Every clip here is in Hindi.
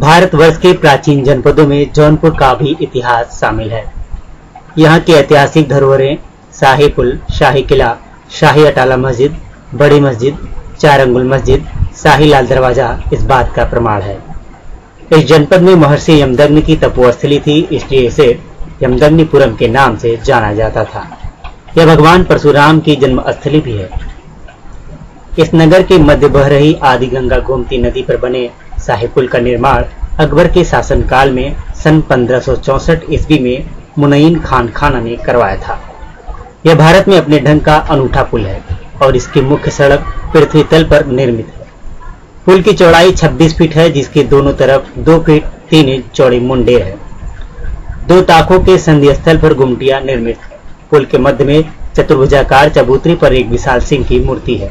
भारतवर्ष के प्राचीन जनपदों में जौनपुर का भी इतिहास शामिल है। यहाँ की ऐतिहासिक धरोहरें शाही पुल, शाही किला, शाही अटाला मस्जिद, बड़ी मस्जिद, चारंगुल मस्जिद, शाही लाल दरवाजा इस बात का प्रमाण है। इस जनपद में महर्षि यमदग्नि की तपोस्थली थी, इसलिए इसे यमदग्निपुरम के नाम से जाना जाता था। यह भगवान परशुराम की जन्मस्थली भी है। इस नगर के मध्य बह रही आदि गंगा गोमती नदी पर बने शाही पुल का निर्माण अकबर के शासनकाल में सन 1564 ईस्वी में मुनय्यिन खान खाना ने करवाया था। यह भारत में अपने ढंग का अनूठा पुल है और इसकी मुख्य सड़क पृथ्वी तल पर निर्मित है। पुल की चौड़ाई 26 फीट है, जिसके दोनों तरफ 2 फीट 3 इंच चौड़ी मुंडेर है। 2 ताकों के संधि स्थल पर गुमटियां निर्मित है। पुल के मध्य में चतुर्भुजाकार चबूतरी पर एक विशाल सिंह की मूर्ति है,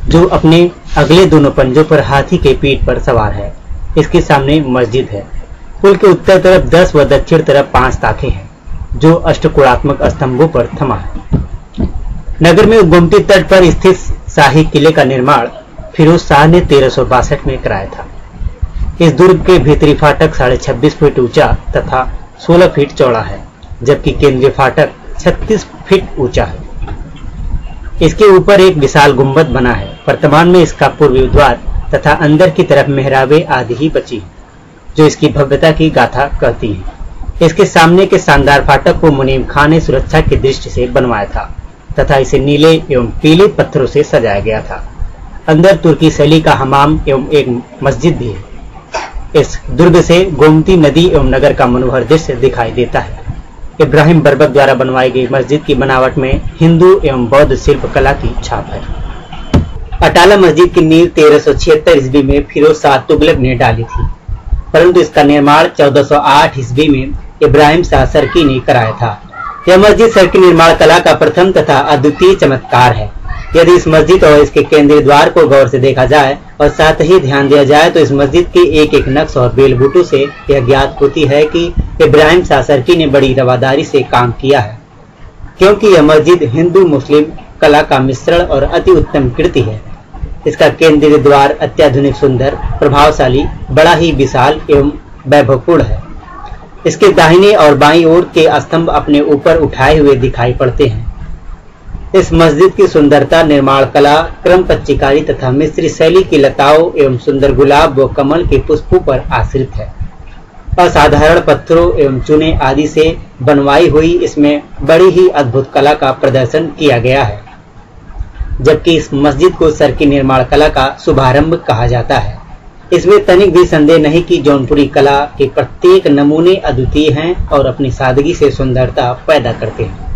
जो अपने अगले दोनों पंजों पर हाथी के पीठ पर सवार है। इसके सामने मस्जिद है। पुल के उत्तर तरफ 10 व दक्षिण तरफ 5 ताखें हैं, जो अष्टकोणात्मक स्तंभों पर थमा है। नगर में गोमती तट पर स्थित शाही किले का निर्माण फिरोज शाह ने 1362 में कराया था। इस दुर्ग के भीतरी फाटक 26.5 फीट ऊंचा तथा 16 फीट चौड़ा है, जबकि केंद्रीय फाटक 36 फीट ऊंचा है। इसके ऊपर एक विशाल गुंबद बना है। वर्तमान में इसका पूर्वी द्वार तथा अंदर की तरफ मेहराबें आदि ही बची हैं, जो इसकी भव्यता की गाथा कहती हैं। इसके सामने के शानदार फाटक को मुनीम खान ने सुरक्षा की दृष्टि से बनवाया था तथा इसे नीले एवं पीले पत्थरों से सजाया गया था। अंदर तुर्की शैली का हमाम एवं एक मस्जिद भी है। इस दुर्ग से गोमती नदी एवं नगर का मनोहर दृश्य दिखाई देता है। इब्राहिम बर्बक द्वारा बनवाई गई मस्जिद की बनावट में हिंदू एवं बौद्ध शिल्प कला की छाप है। अटाला मस्जिद की नींव 1376 ईस्वी में फिरोज शाह तुगलक ने डाली थी, परंतु इसका निर्माण 1408 ईस्वी में इब्राहिम शाह सरकी ने कराया था। यह मस्जिद सरकी निर्माण कला का प्रथम तथा अद्वितीय चमत्कार है। यदि इस मस्जिद और इसके केंद्रीय द्वार को गौर से देखा जाए और साथ ही ध्यान दिया जाए तो इस मस्जिद के एक एक नक्श और बेलबूटों से यह ज्ञात होती है कि इब्राहिम शाह सरकी ने बड़ी रवादारी से काम किया है, क्योंकि यह मस्जिद हिंदू मुस्लिम कला का मिश्रण और अति उत्तम कृति है। इसका केंद्रीय द्वार अत्याधुनिक, सुंदर, प्रभावशाली, बड़ा ही विशाल एवं वैभवपूर्ण है। इसके दाहिने और बाईं ओर के स्तंभ अपने ऊपर उठाए हुए दिखाई पड़ते हैं। इस मस्जिद की सुंदरता निर्माण कला, क्रम पच्चीकारी तथा मिस्री शैली की लताओं एवं सुंदर गुलाब व कमल के पुष्पों पर आश्रित है। असाधारण पत्थरों एवं चूने आदि से बनवाई हुई इसमें बड़ी ही अद्भुत कला का प्रदर्शन किया गया है, जबकि इस मस्जिद को सरकी निर्माण कला का शुभारंभ कहा जाता है। इसमें तनिक भी संदेह नहीं कि जौनपुरी कला के प्रत्येक नमूने अद्वितीय हैं और अपनी सादगी से सुंदरता पैदा करते हैं।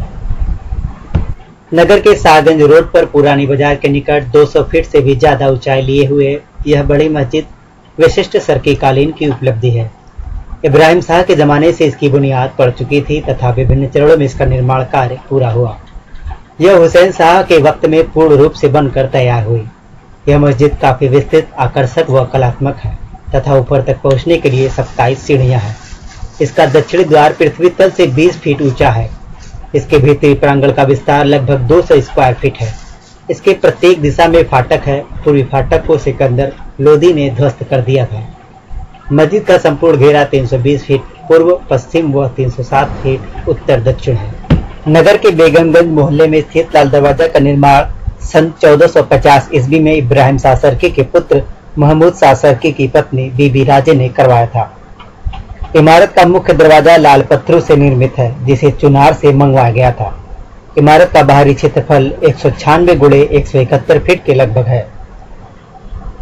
नगर के शाहगंज रोड पर पुरानी बाजार के निकट 200 फीट से भी ज्यादा ऊंचाई लिए हुए यह बड़ी मस्जिद विशिष्ट सरकी कालीन की उपलब्धि है। इब्राहिम शाह के जमाने से इसकी बुनियाद पड़ चुकी थी तथा विभिन्न चरणों में इसका निर्माण कार्य पूरा हुआ। यह हुसैन शाह के वक्त में पूर्ण रूप से बनकर तैयार हुई। यह मस्जिद काफी विस्तृत, आकर्षक व कलात्मक है तथा ऊपर तक पहुंचने के लिए 27 सीढ़ियां हैं। इसका दक्षिणी द्वार पृथ्वी तल से 20 फीट ऊंचा है। इसके भीतरी प्रांगण का विस्तार लगभग 200 स्क्वायर फीट है। इसके प्रत्येक दिशा में फाटक है। पूर्वी फाटक को सिकंदर लोदी ने ध्वस्त कर दिया था। मस्जिद का संपूर्ण घेरा 320 फीट पूर्व पश्चिम व 307 फीट उत्तर दक्षिण है। नगर के बेगमगंज मोहल्ले में स्थित लाल दरवाजा का निर्माण सन 1450 ईस्वी में इब्राहिम शाह सरकी के पुत्र महमूद शाह सरकी की पत्नी बीबी राजे ने करवाया था। इमारत का मुख्य दरवाजा लाल पत्थरों से निर्मित है, जिसे चुनार से मंगवाया गया था। इमारत का बाहरी क्षेत्रफल 196 गुणे 171 फीट के लगभग है।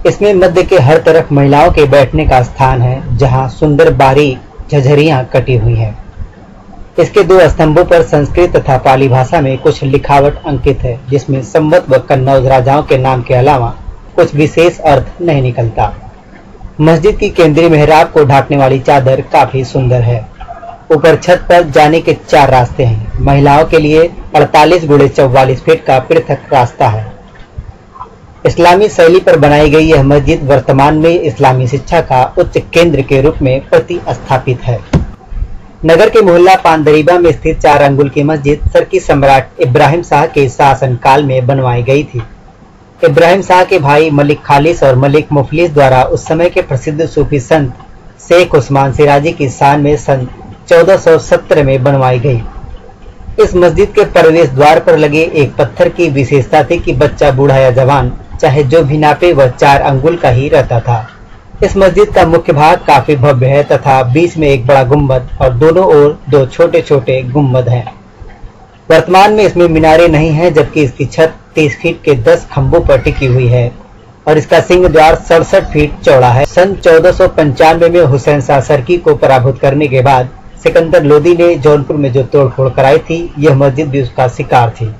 इसमें मध्य के हर तरफ महिलाओं के बैठने का स्थान है, जहां सुंदर बारीक झझरियां कटी हुई हैं। इसके 2 स्तंभों पर संस्कृत तथा पाली भाषा में कुछ लिखावट अंकित है, जिसमें संवत व कन्नौज राजाओं के नाम के अलावा कुछ विशेष अर्थ नहीं निकलता। मस्जिद की केंद्रीय मेहराब को ढांकने वाली चादर काफी सुंदर है। ऊपर छत पर जाने के 4 रास्ते हैं। महिलाओं के लिए 48 गुणे 44 फीट का पृथक रास्ता है। इस्लामी शैली पर बनाई गई यह मस्जिद वर्तमान में इस्लामी शिक्षा का उच्च केंद्र के रूप में प्रतिस्थापित है। नगर के मोहल्ला पानदरीबा में स्थित 4 अंगुल की मस्जिद सरकी सम्राट इब्राहिम शाह के शासन काल में बनवाई गई थी। इब्राहिम शाह के भाई मलिक खालिस और मलिक मुफलिस द्वारा उस समय के प्रसिद्ध सूफी संत शेख उस्मान सिराजी की शान में सन 1417 में बनवाई गई। इस मस्जिद के प्रवेश द्वार पर लगे एक पत्थर की विशेषता थी कि बच्चा बूढ़ा या जवान चाहे जो भी नापे वह 4 अंगुल का ही रहता था। इस मस्जिद का मुख्य भाग काफी भव्य है तथा बीच में एक बड़ा गुम्बद और दोनों ओर 2 छोटे छोटे गुम्बद हैं। वर्तमान में इसमें मीनारे नहीं हैं, जबकि इसकी छत 30 फीट के 10 खंभों पर टिकी हुई है और इसका सिंह द्वार 67 फीट चौड़ा है। सन 1495 में हुसैन शाह सरकी को पराभूत करने के बाद सिकंदर लोदी ने जौनपुर में जो तोड़फोड़ कराई थी, यह मस्जिद भी उसका शिकार थी।